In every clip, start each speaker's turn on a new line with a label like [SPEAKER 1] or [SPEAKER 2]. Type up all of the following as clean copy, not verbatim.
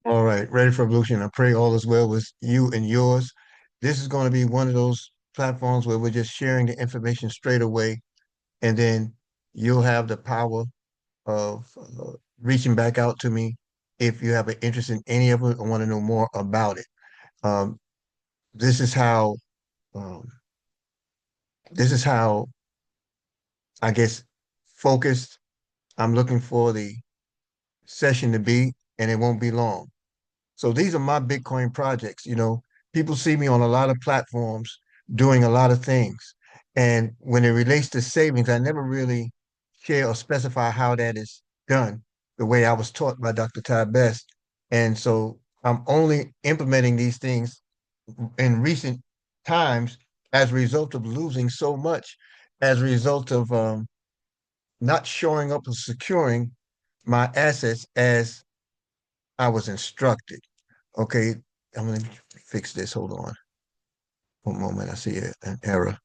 [SPEAKER 1] All right, ready for evolution. I pray all is well with you and yours. This is going to be one of those platforms where we're just sharing the information straight away, and then you'll have the power of reaching back out to me if you have an interest in any of it or want to know more about it. Um, this is how um, this is how I guess focused I'm looking for the session to be, and it won't be long. So these are my Bitcoin projects. People see me on a lot of platforms doing a lot of things. And when it relates to savings, I never really share or specify how that is done the way I was taught by Dr. Ty Best. And so I'm only implementing these things in recent times as a result of losing so much, as a result of not showing up and securing my assets as I was instructed. Okay, I'm gonna fix this. Hold on. One moment. I see an error.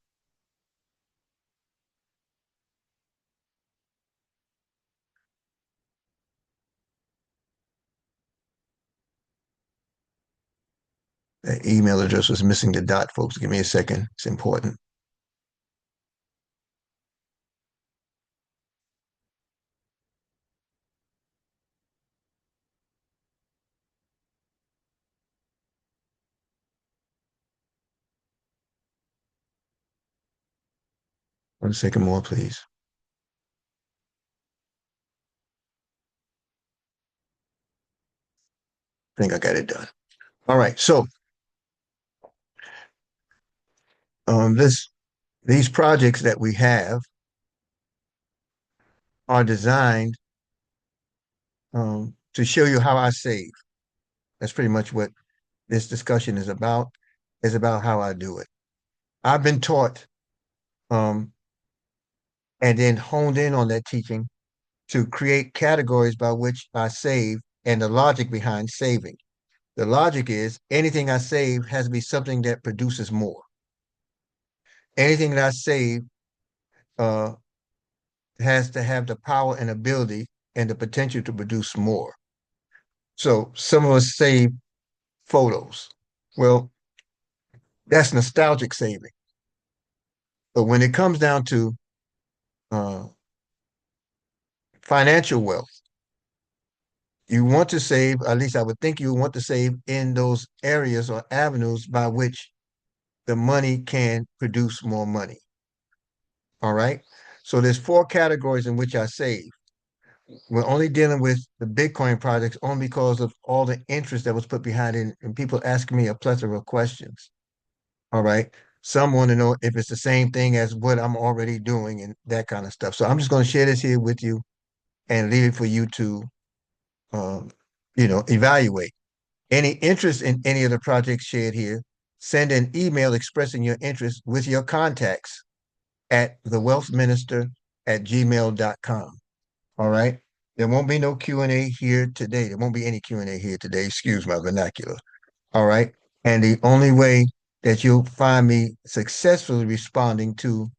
[SPEAKER 1] The email address was missing the dot, folks. Give me a second. It's important. 1 second more, please. I think I got it done. All right. So this these projects that we have are designed to show you how I save. That's pretty much what this discussion is about. Is about how I do it. I've been taught um, and then honed in on that teaching to create categories by which I save and the logic behind saving. The logic is anything I save has to be something that produces more. Anything that I save uh, has to have the power and ability and the potential to produce more. So some of us save photos. Well, that's nostalgic saving. But when it comes down to uh, financial wealth, you want to save, at least I would think you want to save in those areas or avenues by which the money can produce more money. All right. So there's 4 categories in which I save. We're only dealing with the Bitcoin projects only because of all the interest that was put behind it and people asking me a plethora of questions. All right. Some want to know if it's the same thing as what I'm already doing and that kind of stuff. So I'm just going to share this here with you and leave it for you to, um, evaluate. Any interest in any of the projects shared here, send an email expressing your interest with your contacts at thewealthminister@gmail.com. All right. There won't be no Q&A here today. There won't be any Q&A here today. Excuse my vernacular. All right. And the only way that you'll find me successfully responding to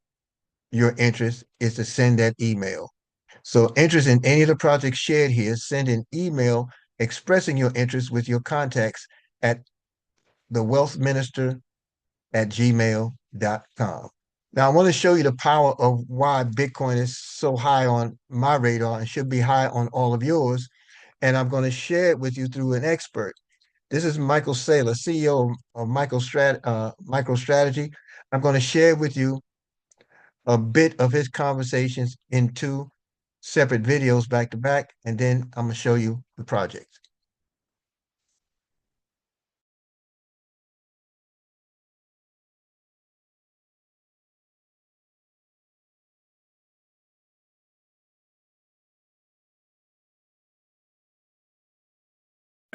[SPEAKER 1] your interest is to send that email. So interest in any of the projects shared here, send an email expressing your interest with your contacts at thewealthminister@gmail.com. Now, I want to show you the power of why Bitcoin is so high on my radar and should be high on all of yours. And I'm going to share it with you through an expert. This is Michael Saylor, CEO of MicroStrategy. I'm going to share with you a bit of his conversations in 2 separate videos back to back, and then I'm going to show you the project.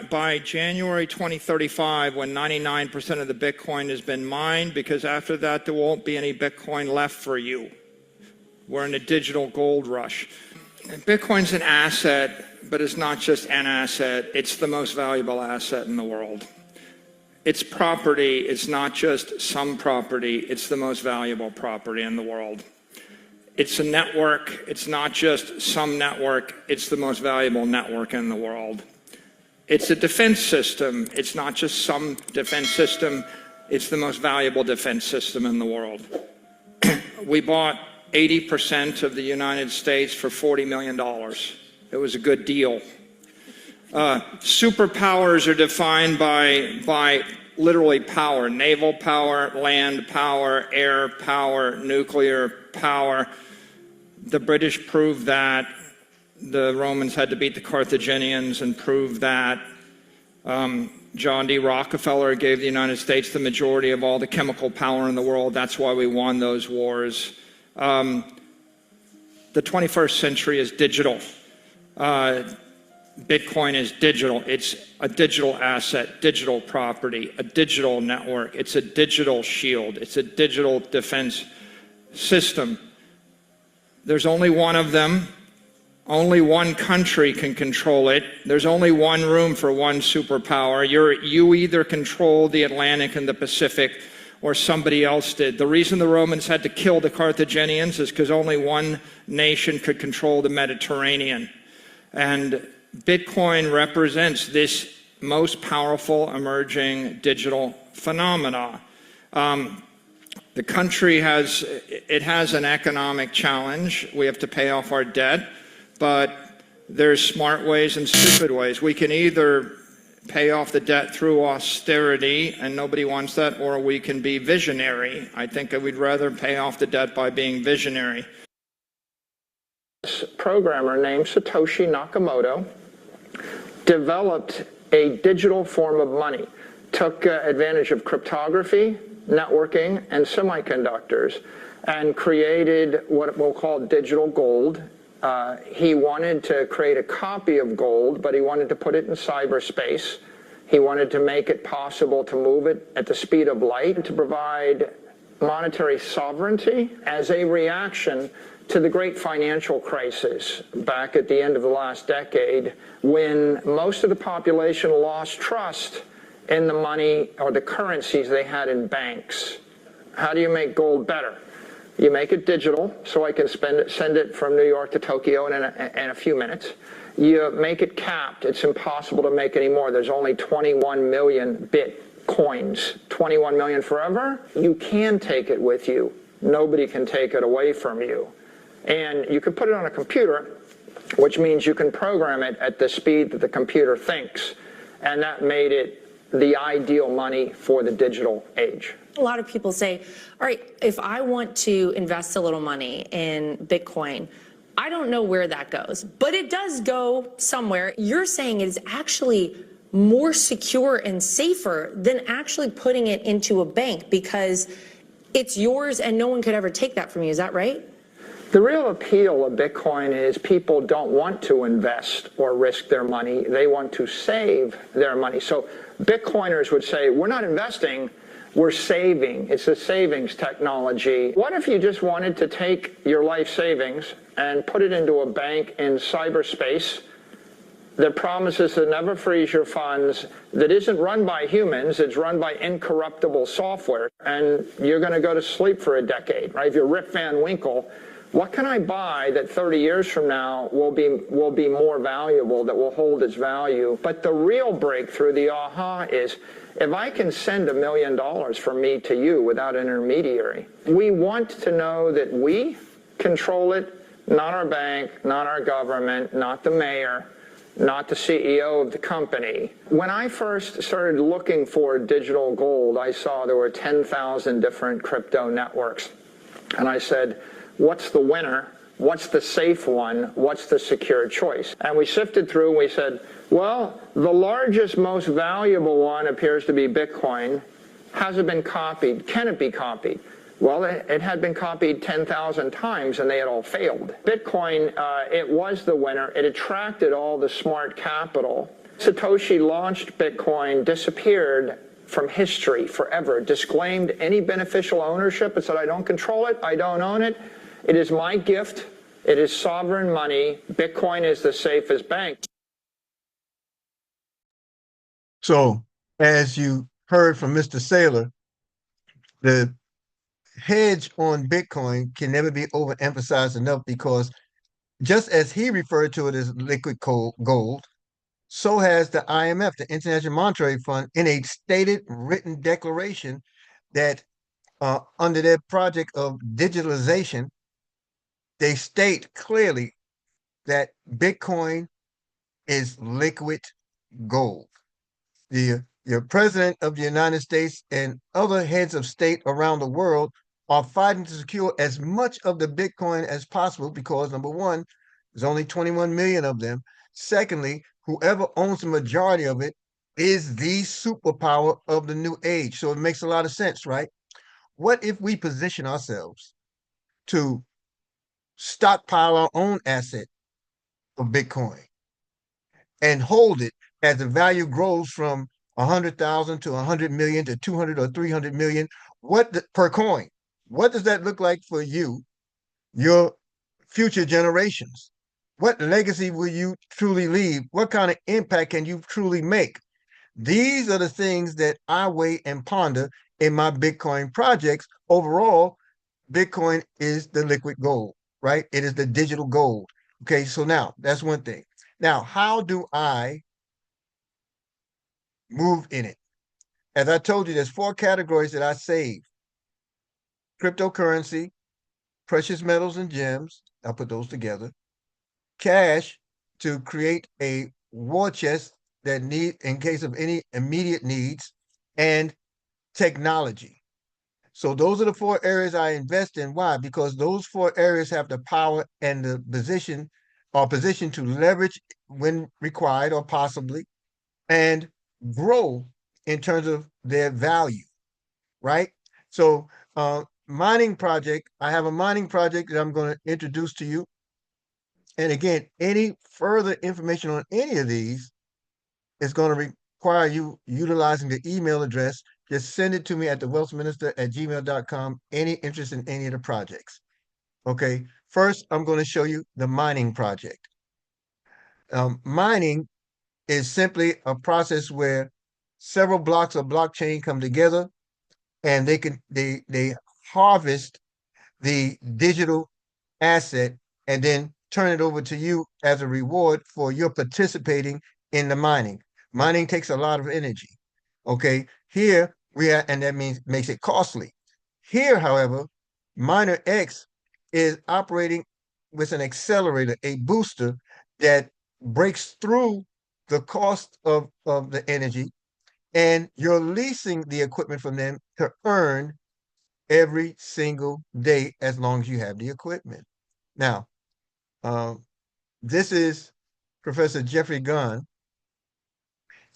[SPEAKER 2] By January 2035, when 99% of the Bitcoin has been mined, because after that, there won't be any Bitcoin left for you. We're in a digital gold rush. Bitcoin's an asset, but it's not just an asset. It's the most valuable asset in the world. It's property. It's not just some property. It's the most valuable property in the world. It's a network. It's not just some network. It's the most valuable network in the world. It's a defense system. It's not just some defense system. It's the most valuable defense system in the world. We bought 80% of the United States for $40 million. It was a good deal. Superpowers are defined by literally power: naval power, land power, air power, nuclear power. The British proved that. The Romans had to beat the Carthaginians and prove that. John D. Rockefeller gave the United States the majority of all the chemical power in the world. That's why we won those wars. The 21st century is digital. Bitcoin is digital. It's a digital asset, digital property, a digital network. It's a digital shield. It's a digital defense system. There's only one of them. Only one country can control it. There's only one room for one superpower. You either control the Atlantic and the Pacific, or somebody else did. The reason the Romans had to kill the Carthaginians is because only one nation could control the Mediterranean. And Bitcoin represents this most powerful emerging digital phenomena. The country has an economic challenge. We have to pay off our debt. But there's smart ways and stupid ways. We can either pay off the debt through austerity, and nobody wants that, or we can be visionary. I think we'd rather pay off the debt by being visionary. This programmer named Satoshi Nakamoto developed a digital form of money, took advantage of cryptography, networking, and semiconductors, and created what we'll call digital gold. He wanted to create a copy of gold, but he wanted to put it in cyberspace. He wanted to make it possible to move it at the speed of light, to provide monetary sovereignty as a reaction to the great financial crisis back at the end of the last decade, when most of the population lost trust in the money or the currencies they had in banks. How do you make gold better? You make it digital, so I can send it from New York to Tokyo in a few minutes. You make it capped. It's impossible to make any more. There's only 21 million Bitcoins. 21 million forever? You can take it with you. Nobody can take it away from you. And you can put it on a computer, which means you can program it at the speed that the computer thinks. And that made it the ideal money for the digital age.
[SPEAKER 3] A lot of people say, all right, if I want to invest a little money in Bitcoin, I don't know where that goes, but it does go somewhere. You're saying it is actually more secure and safer than actually putting it into a bank because it's yours and no one could ever take that from you. Is that right?
[SPEAKER 2] The real appeal of Bitcoin is people don't want to invest or risk their money. They want to save their money. So Bitcoiners would say, we're not investing, we're saving. It's a savings technology. What if you just wanted to take your life savings and put it into a bank in cyberspace that promises to never freeze your funds, that isn't run by humans, it's run by incorruptible software, and you're going to go to sleep for a decade, right? If you're Rip Van Winkle, what can I buy that 30 years from now will be more valuable, that will hold its value? But the real breakthrough, the aha, is if I can send $1 million from me to you without an intermediary. We want to know that we control it, not our bank, not our government, not the mayor, not the CEO of the company. When I first started looking for digital gold, I saw there were 10,000 different crypto networks. And I said, what's the winner? What's the safe one? What's the secure choice? And we sifted through and we said, well, the largest, most valuable one appears to be Bitcoin. Has it been copied? Can it be copied? Well, it had been copied 10,000 times and they had all failed. Bitcoin, it was the winner. It attracted all the smart capital. Satoshi launched Bitcoin, disappeared from history forever, disclaimed any beneficial ownership and said, I don't control it, I don't own it. It is my gift. It is sovereign money. Bitcoin is the safest bank.
[SPEAKER 1] So, as you heard from Mr. Saylor, the hedge on Bitcoin can never be overemphasized enough, because just as he referred to it as liquid gold, So has the IMF, the International Monetary Fund, in a stated written declaration that under their project of digitalization, they state clearly that Bitcoin is liquid gold. The president of the United States and other heads of state around the world are fighting to secure as much of the Bitcoin as possible because number one, there's only 21 million of them. Secondly, whoever owns the majority of it is the superpower of the new age. So it makes a lot of sense, right? What if we position ourselves to stockpile our own asset of Bitcoin and hold it as the value grows from 100,000 to 100 million to 200 or 300 million per coin? What does that look like for you, your future generations? What legacy will you truly leave? What kind of impact can you truly make? These are the things that I weigh and ponder in my Bitcoin projects. Overall, Bitcoin is the liquid gold, right? It is the digital gold. Okay, so now that's one thing. Now, how do I move in it? As I told you, there's 4 categories that I save: cryptocurrency, precious metals and gems. I'll put those together. Cash to create a war chest that need in case of any immediate needs, and technology. So those are the 4 areas I invest in. Why? Because those 4 areas have the power and the position to leverage when required or possibly, and grow in terms of their value, right? So mining project, I have a mining project that I'm going to introduce to you. And again, any further information on any of these is going to require you utilizing the email address. Just send it to me at thewealthminister@gmail.com, any interest in any of the projects. Okay, first, I'm going to show you the mining project. Mining is simply a process where several blocks of blockchain come together and they harvest the digital asset and then turn it over to you as a reward for your participating in the mining. Mining takes a lot of energy. Okay, here we are, and that makes it costly. Here, however, Miner X is operating with an accelerator, a booster that breaks through the cost of the energy, and you're leasing the equipment from them to earn every single day as long as you have the equipment. Now, this is Professor Jeffrey Gunn,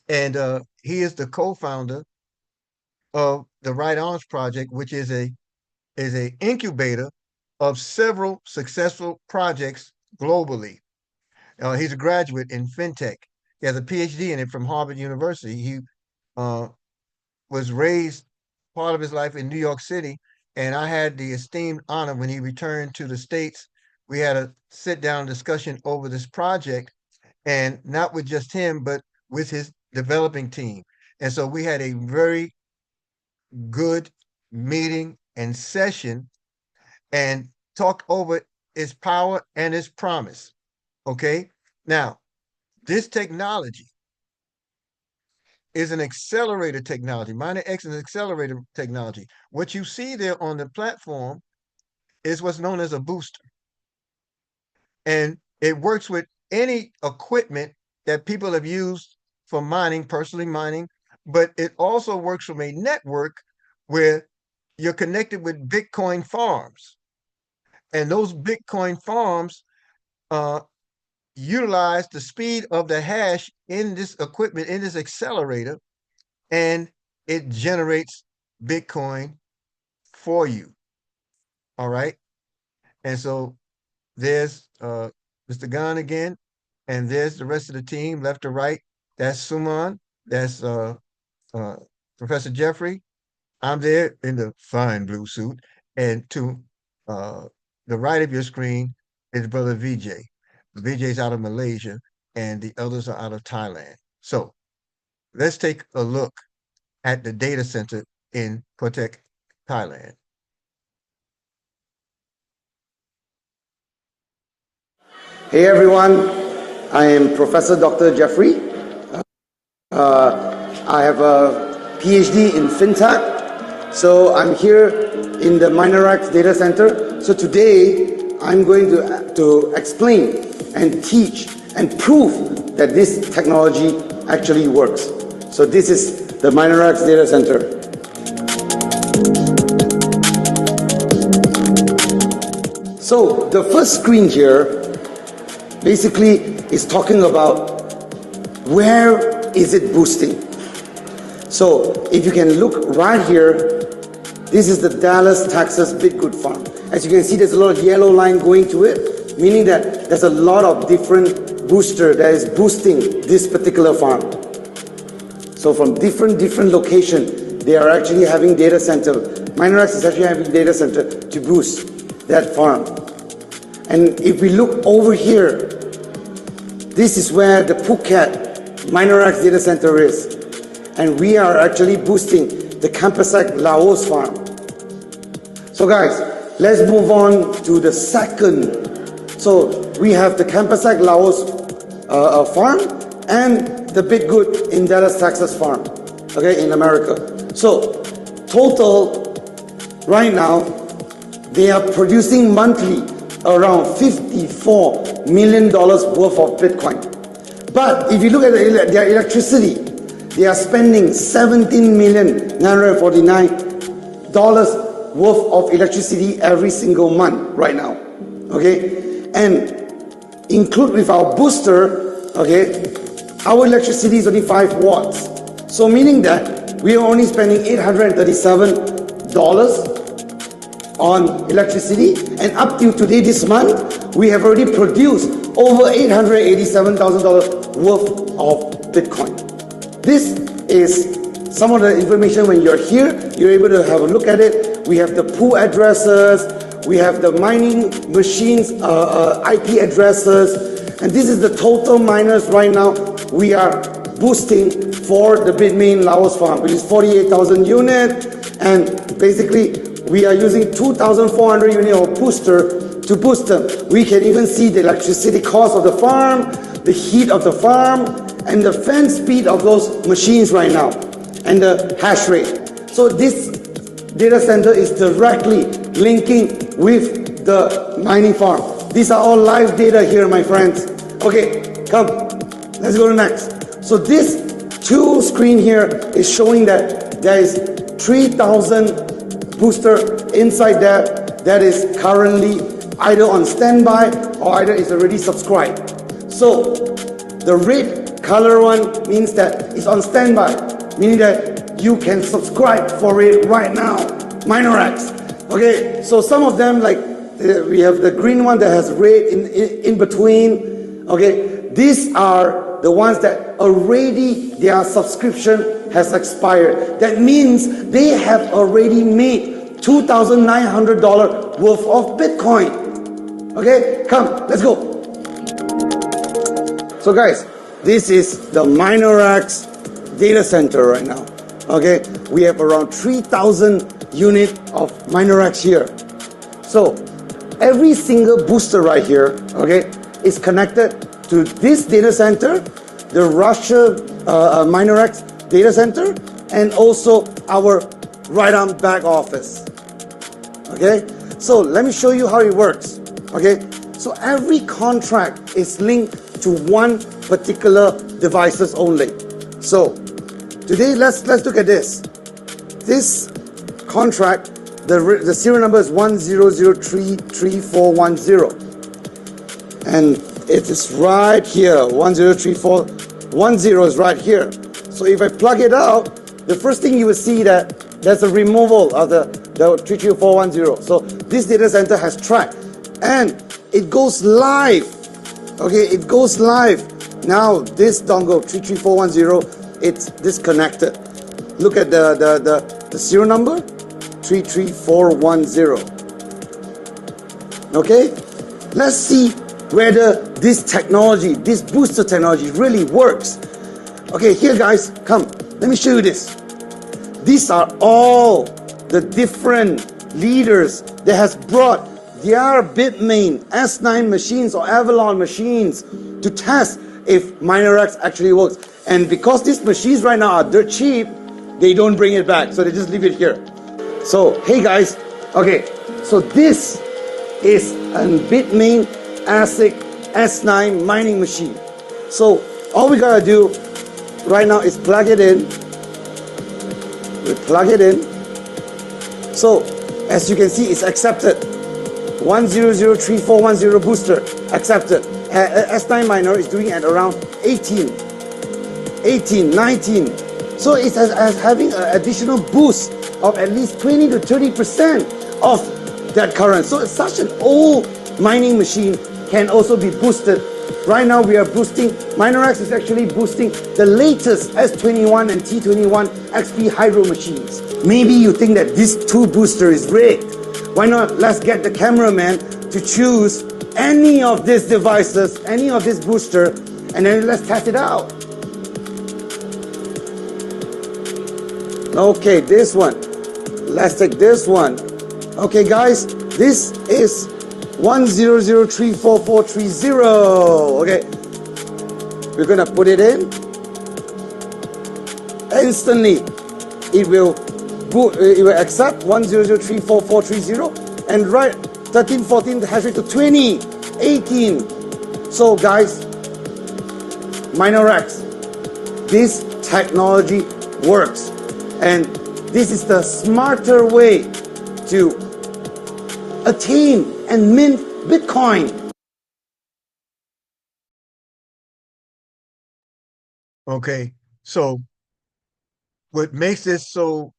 [SPEAKER 1] and he is the co-founder of the Right Arms Project, which is a incubator of several successful projects globally. He's a graduate in fintech. He has a PhD in it from Harvard University. He was raised part of his life in New York City, and I had the esteemed honor when he returned to the States. We had a sit-down discussion over this project, and not with just him, but with his developing team. And so we had a very good meeting and session and talked over its power and its promise. Okay. Now, this technology is an accelerator technology. Miner X is an accelerator technology. What you see there on the platform is what's known as a booster. And it works with any equipment that people have used for mining, personally mining, but it also works from a network where you're connected with Bitcoin farms. And those Bitcoin farms utilize the speed of the hash in this equipment, in this accelerator, and it generates Bitcoin for you. All right. And so there's Mr. Gunn again, and there's the rest of the team, left to right. That's Suman. That's Professor Jeffrey. I'm there in the fine blue suit. And to the right of your screen is Brother Vijay. Vijay's out of Malaysia, and the others are out of Thailand. So let's take a look at the data center in Phuket, Thailand.
[SPEAKER 4] Hey everyone, I am Professor Dr. Jeffrey. I have a PhD in FinTech, so I'm here in the Minorex data center. So today I'm going to explain and teach and prove that this technology actually works. So this is the Minorex data center. So the first screen here basically is talking about where is it boosting. So if you can look right here, this is the Dallas, Texas Bitgood farm. As you can see, there's a lot of yellow line going to it, meaning that there's a lot of different booster that is boosting this particular farm. So from different location, they are actually having data center. Minorex is actually having data center to boost that farm. And if we look over here, this is where the Phuket Minorex data center is. And we are actually boosting the Champasak Laos farm. So guys, let's move on to the second. So we have the Champasak Laos farm and the Bitgood in Dallas, Texas farm, okay, in America. So total, right now, they are producing monthly around $54 million worth of Bitcoin. But if you look at their electricity, they are spending $17,949 worth of electricity every single month right now, okay? And include with our booster, okay, our electricity is only 5 watts. So meaning that we are only spending $837 on electricity, and up till today this month, we have already produced over $887,000 worth of Bitcoin. This is some of the information. When you're here, you're able to have a look at it. We have the pool addresses, we have the mining machines, IP addresses, and this is the total miners right now we are boosting for the Bitmain Laos farm, which is 48,000 units, and basically we are using 2,400 units of booster to boost them. We can even see the electricity cost of the farm, the heat of the farm, and the fan speed of those machines right now, and the hash rate. So this data center is directly linking with the mining farm. These are all live data here, my friends. Okay, come, let's go to next. So this two screen here is showing that there is 3,000 booster inside there that is currently either on standby or either is already subscribed. So the red color one means that it's on standby, meaning that you can subscribe for it right now. Minorex. Okay, so some of them, like we have the green one that has red in between. Okay, these are the ones that already their subscription has expired. That means they have already made $2,900 worth of Bitcoin. Okay, come, let's go. So guys, this is the Minorex data center right now. Okay, we have around 3,000 units of Minorex here. So every single booster right here, okay, is connected to this data center, the Russia Minorex data center, and also our right arm back office. Okay, so let me show you how it works. Okay, so every contract is linked to one particular devices only. So today let's look at this. This contract, the serial number is 10033410, and it is right here. 103410 is right here. So if I plug it out, the first thing you will see that there's a removal of the 33410. So this data center has tracked, and it goes live. Okay, it goes live. Now this dongle 33410, it's disconnected. Look at the serial number, 33410. Okay, let's see whether this technology, this booster technology really works. Okay, here guys, come, let me show you this. These are all the different leaders that has brought their Bitmain S9 machines or Avalon machines to test if MinerX actually works. And because these machines right now are dirt cheap, they don't bring it back, so they just leave it here. So, hey guys, okay, so this is a Bitmain ASIC S9 mining machine. So, all we gotta do right now is plug it in. We plug it in. So, as you can see, it's accepted. 1003,410 booster accepted. S9 miner is doing at around 18, 19. So it's as having an additional boost of at least 20 to 30% of that current. So it's such an old mining machine can also be boosted. Right now we are boosting, MinerX is actually boosting the latest S21 and T21 XP Hydro machines. Maybe you think that this 2 booster is rigged. Why not let's get the cameraman to choose any of these devices, any of this booster, and then let's test it out. Okay, this one. Let's take this one. Okay, guys, this is 10034430. Okay, we're gonna put it in. Instantly, it will accept 10034430 and write 1314 hash rate to 20, 18. So, guys, MinerX, this technology works. And this is the smarter way to attain and mint Bitcoin.
[SPEAKER 1] Okay, so what makes this so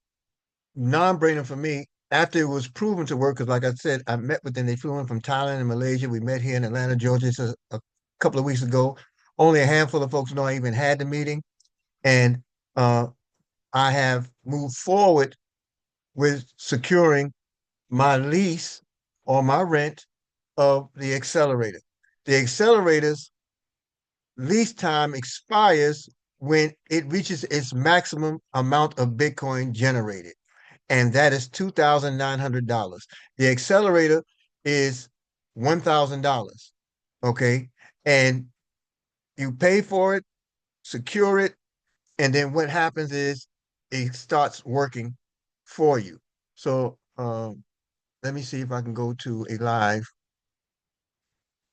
[SPEAKER 1] non-brainer for me, after it was proven to work, because like I said, I met with them, they flew in from Thailand and Malaysia. We met here in Atlanta, Georgia, just a couple of weeks ago. Only a handful of folks know I even had the meeting. And I have moved forward with securing my lease or my rent of the accelerator. The accelerator's lease time expires when it reaches its maximum amount of Bitcoin generated, and that is $2,900. The accelerator is $1,000. Okay. And you pay for it, secure it, and then what happens is it starts working for you. So let me see if I can go to a live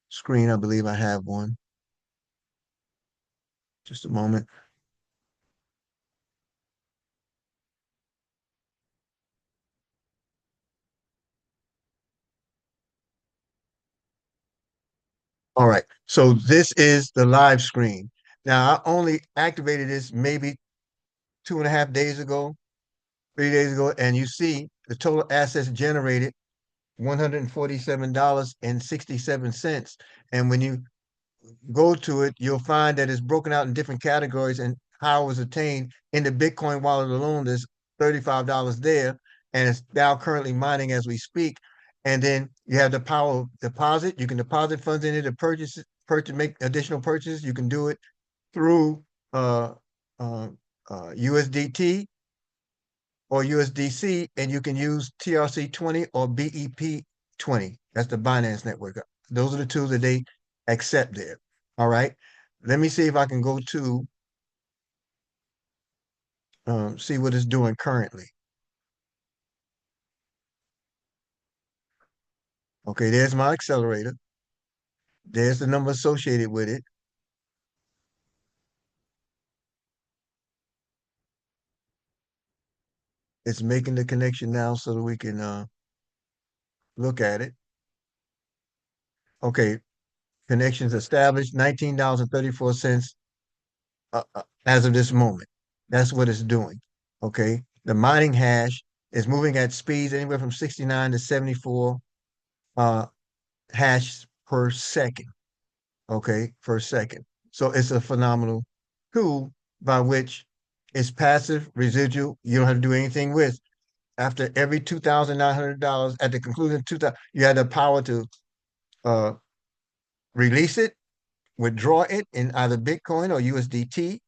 [SPEAKER 1] screen. I believe I have one. Just a moment. All right. So this is the live screen. Now I only activated this maybe 2.5 days ago, 3 days ago, and you see the total assets generated $147.67. And when you go to it, you'll find that it's broken out in different categories and how it was attained. In the Bitcoin wallet alone, there's $35 there, and it's now currently mining as we speak. And then you have the power of deposit. You can deposit funds in it to make additional purchases. You can do it through USDT or USDC, and you can use TRC20 or BEP20. That's the Binance network. Those are the two that they accept there. All right. Let me see if I can go to see what it's doing currently. Okay, there's my accelerator. There's the number associated with it. It's making the connection now so that we can look at it. Okay, connections established, $19.34 as of this moment. That's what it's doing. Okay, the mining hash is moving at speeds anywhere from 69 to 74 hash per second. Okay, per second. So it's a phenomenal tool by which it's passive, residual. You don't have to do anything with. After every $2,900, at the conclusion of 2000, you have the power to release it, withdraw it in either Bitcoin or USDT.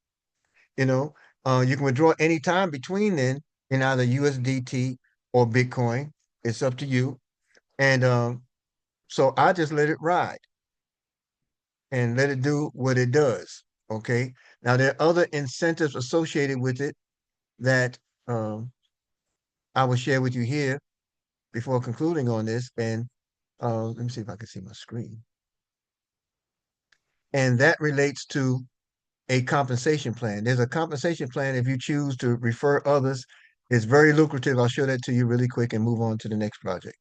[SPEAKER 1] You know, you can withdraw any time between then in either USDT or Bitcoin. It's up to you. And So I just let it ride and let it do what it does. Okay. Now there are other incentives associated with it that I will share with you here before concluding on this. And let me see if I can see my screen. And that relates to a compensation plan. There's a compensation plan if you choose to refer others. It's very lucrative. I'll show that to you really quick and move on to the next project.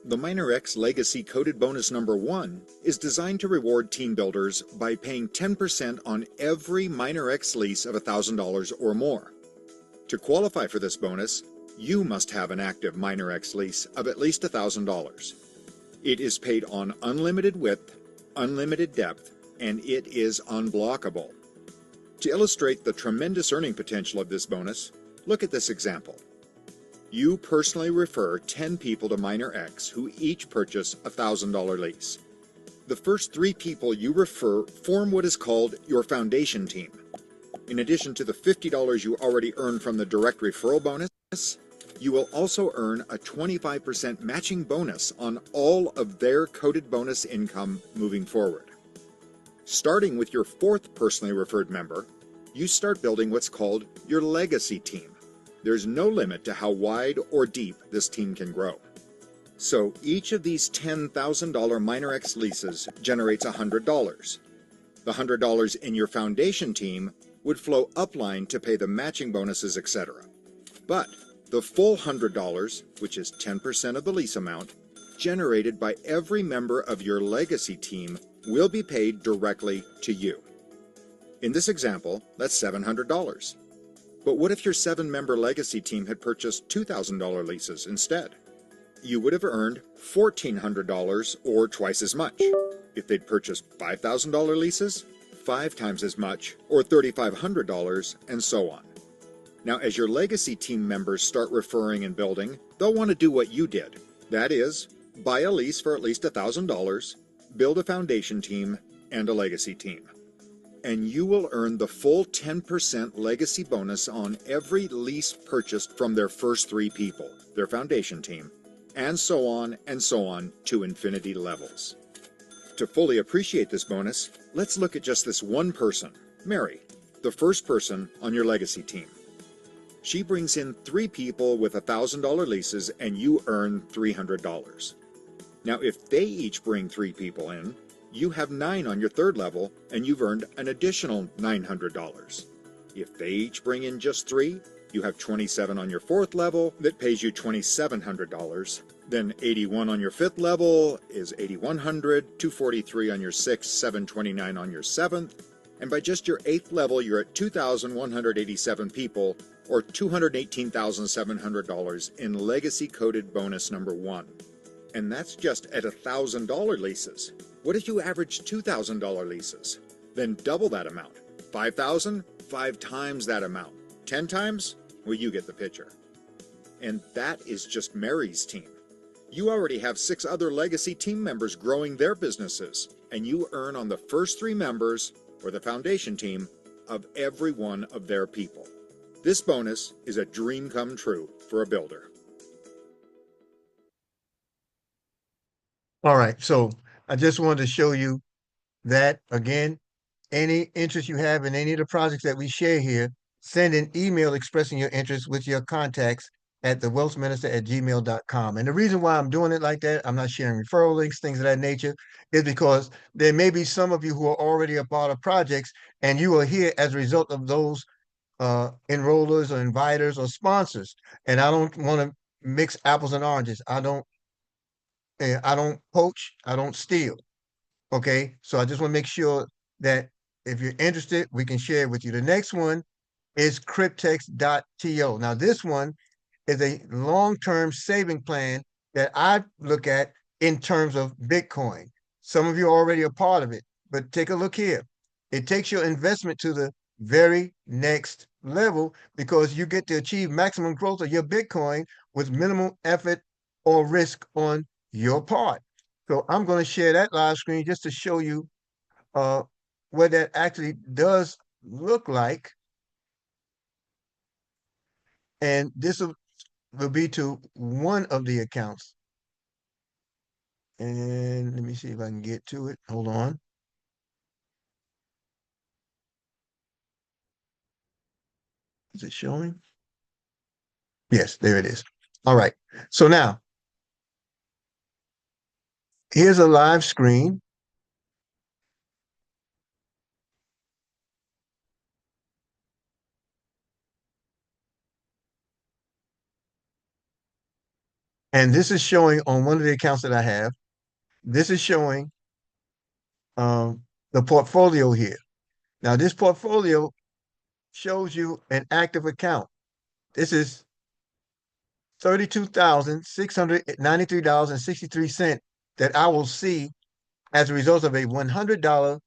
[SPEAKER 5] The MinerX Legacy Coded Bonus number 1 is designed to reward team builders by paying 10% on every MinerX lease of $1,000 or more. To qualify for this bonus, you must have an active MinerX lease of at least $1,000. It is paid on unlimited width, unlimited depth, and it is unblockable. To illustrate the tremendous earning potential of this bonus, look at this example. You personally refer 10 people to MinerX who each purchase a $1,000 lease. The first 3 people you refer form what is called your foundation team. In addition to the $50 you already earned from the direct referral bonus, you will also earn a 25% matching bonus on all of their coded bonus income moving forward. Starting with your 4th personally referred member, you start building what's called your legacy team. There's no limit to how wide or deep this team can grow. So each of these $10,000 MinerX leases generates $100. The $100 in your foundation team would flow upline to pay the matching bonuses, etc. But the full $100, which is 10% of the lease amount, generated by every member of your legacy team will be paid directly to you. In this example, that's $700. But what if your 7-member legacy team had purchased $2,000 leases instead? You would have earned $1,400 or twice as much. If they'd purchased $5,000 leases, 5 times as much or $3,500, and so on. Now, as your legacy team members start referring and building, they'll want to do what you did. That is, buy a lease for at least $1,000, build a foundation team, and a legacy team. And you will earn the full 10% legacy bonus on every lease purchased from their first 3 people, their foundation team, and so on to infinity levels. To fully appreciate this bonus, let's look at just this one person, Mary, the first person on your legacy team. She brings in 3 people with $1,000 leases and you earn $300. Now, if they each bring 3 people in, you have 9 on your 3rd level and you've earned an additional $900. If they each bring in just 3, you have 27 on your 4th level that pays you $2,700. Then 81 on your 5th level is $8,100, 243 on your 6th, 729 on your 7th, and by just your 8th level you're at 2,187 people, or $218,700 in legacy coded bonus number 1. And that's just at $1,000 leases. What if you average $2,000 leases? Then double that amount. 5,000, 5 times that amount. 10 times? Well, you get the picture. And that is just Mary's team. You already have 6 other legacy team members growing their businesses, and you earn on the first 3 members, or the foundation team, of every one of their people. This bonus is a dream come true for a builder.
[SPEAKER 1] All right. So I just wanted to show you that again, any interest you have in any of the projects that we share here, send an email expressing your interest with your contacts at thewealthminister@gmail.com. And the reason why I'm doing it like that, I'm not sharing referral links, things of that nature, is because there may be some of you who are already a part of projects and you are here as a result of those enrollers or inviters or sponsors. And I don't want to mix apples and oranges. I don't poach, I don't steal. Okay. So I just want to make sure that if you're interested, we can share it with you. The next one is Cryptex.to. Now, this one is a long-term saving plan that I look at in terms of Bitcoin. Some of you are already a part of it, but take a look here. It takes your investment to the very next level because you get to achieve maximum growth of your Bitcoin with minimal effort or risk on your part. So I'm going to share that live screen just to show you what that actually does look like. And this will will be to one of the accounts. And let me see if I can get to it. Hold on. Is it showing? Yes, there it is. All right. So now, here's a live screen. And this is showing on one of the accounts that I have. This is showing the portfolio here. Now, this portfolio shows you an active account. This is $32,693.63 that I will see as a result of a $100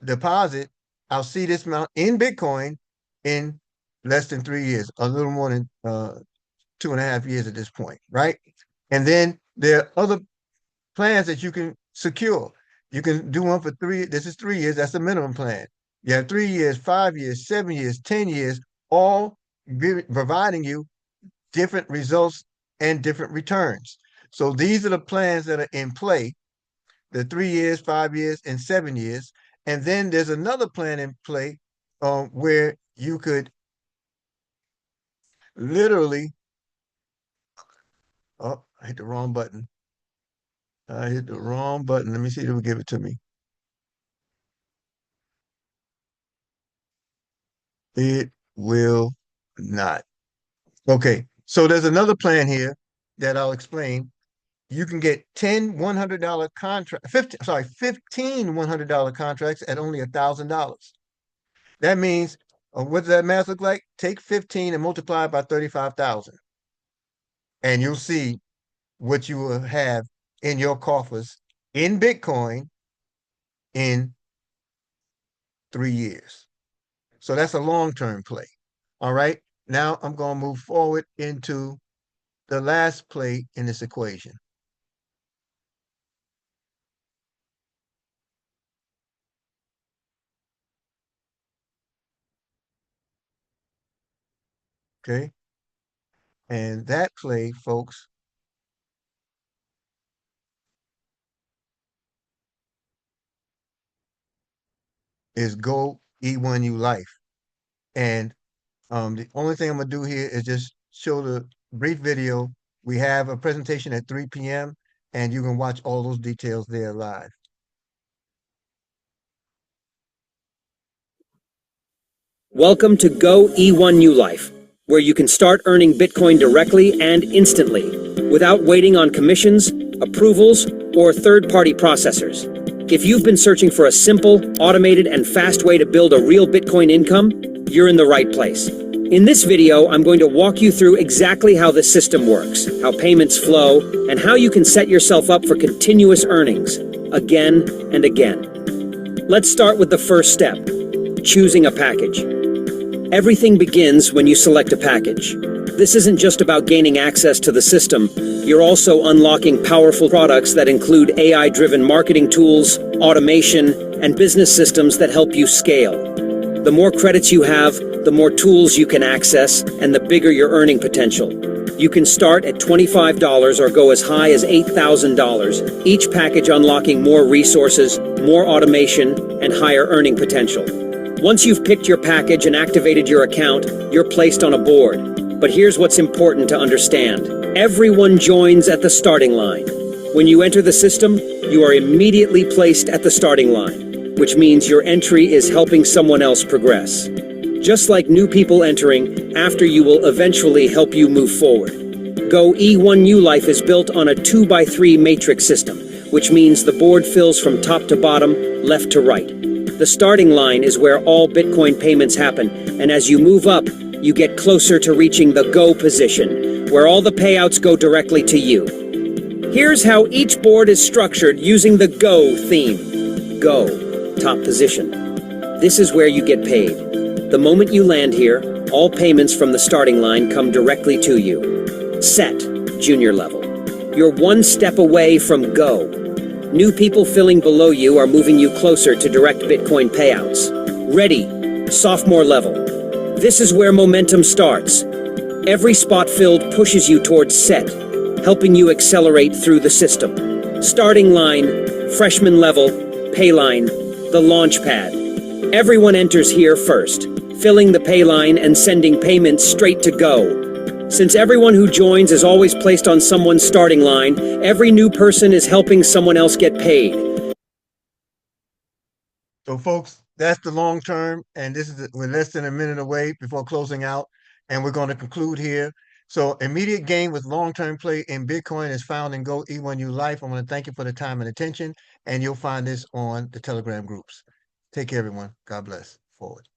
[SPEAKER 1] deposit. I'll see this amount in Bitcoin in less than 3 years, a little more than 2.5 years at this point, right? And then there are other plans that you can secure. You can do one for 3. This is 3 years. That's the minimum plan. You have 3 years, 5 years, 7 years, 10 years, all providing you different results and different returns. So these are the plans that are in play, the 3 years, 5 years, and 7 years. And then there's another plan in play where you could literally, oh, I hit the wrong button. I hit the wrong button. Let me see if it will give it to me. It will not. Okay, so there's another plan here that I'll explain. You can get 10 $100 contract, 15 $100 contracts at only $1,000. That means, what does that math look like? Take 15 and multiply it by 35,000. And you'll see what you will have in your coffers in Bitcoin in 3 years. So that's a long-term play. All right. Now I'm going to move forward into the last play in this equation. Okay. And that play, folks, is Go E1U Life. And the only thing I'm gonna do here is just show the brief video. We have a presentation at 3 p.m. and you can watch all those details there live.
[SPEAKER 6] Welcome to Go E1U Life, where you can start earning Bitcoin directly and instantly, without waiting on commissions, approvals, or third-party processors. If you've been searching for a simple, automated, and fast way to build a real Bitcoin income, you're in the right place. In this video, I'm going to walk you through exactly how the system works, how payments flow, and how you can set yourself up for continuous earnings, again and again. Let's start with the first step, choosing a package. Everything begins when you select a package. This isn't just about gaining access to the system. You're also unlocking powerful products that include AI-driven marketing tools, automation, and business systems that help you scale. The more credits you have, the more tools you can access, and the bigger your earning potential. You can start at $25 or go as high as $8,000, each package unlocking more resources, more automation, and higher earning potential. Once you've picked your package and activated your account, you're placed on a board. But here's what's important to understand. Everyone joins at the starting line. When you enter the system, you are immediately placed at the starting line, which means your entry is helping someone else progress. Just like new people entering, after you will eventually help you move forward. Go E1U Life is built on a 2x3 matrix system, which means the board fills from top to bottom, left to right. The starting line is where all Bitcoin payments happen, and as you move up, you get closer to reaching the Go position, where all the payouts go directly to you. Here's how each board is structured using the Go theme. Go, top position. This is where you get paid. The moment you land here, all payments from the starting line come directly to you. Set, junior level. You're one step away from Go. New people filling below you are moving you closer to direct Bitcoin payouts. Ready, sophomore level. This is where momentum starts. Every spot filled pushes you towards set, helping you accelerate through the system. Starting line, freshman level, pay line, the launch pad. Everyone enters here first, filling the pay line and sending payments straight to Go. Since everyone who joins is always placed on someone's starting line, every new person is helping someone else get paid.
[SPEAKER 1] So folks, that's the long term, and we're less than a minute away before closing out, and we're going to conclude here. So immediate gain with long-term play in Bitcoin is found in Go E1U Life. I want to thank you for the time and attention, and you'll find this on the Telegram groups. Take care, everyone. God bless. Forward.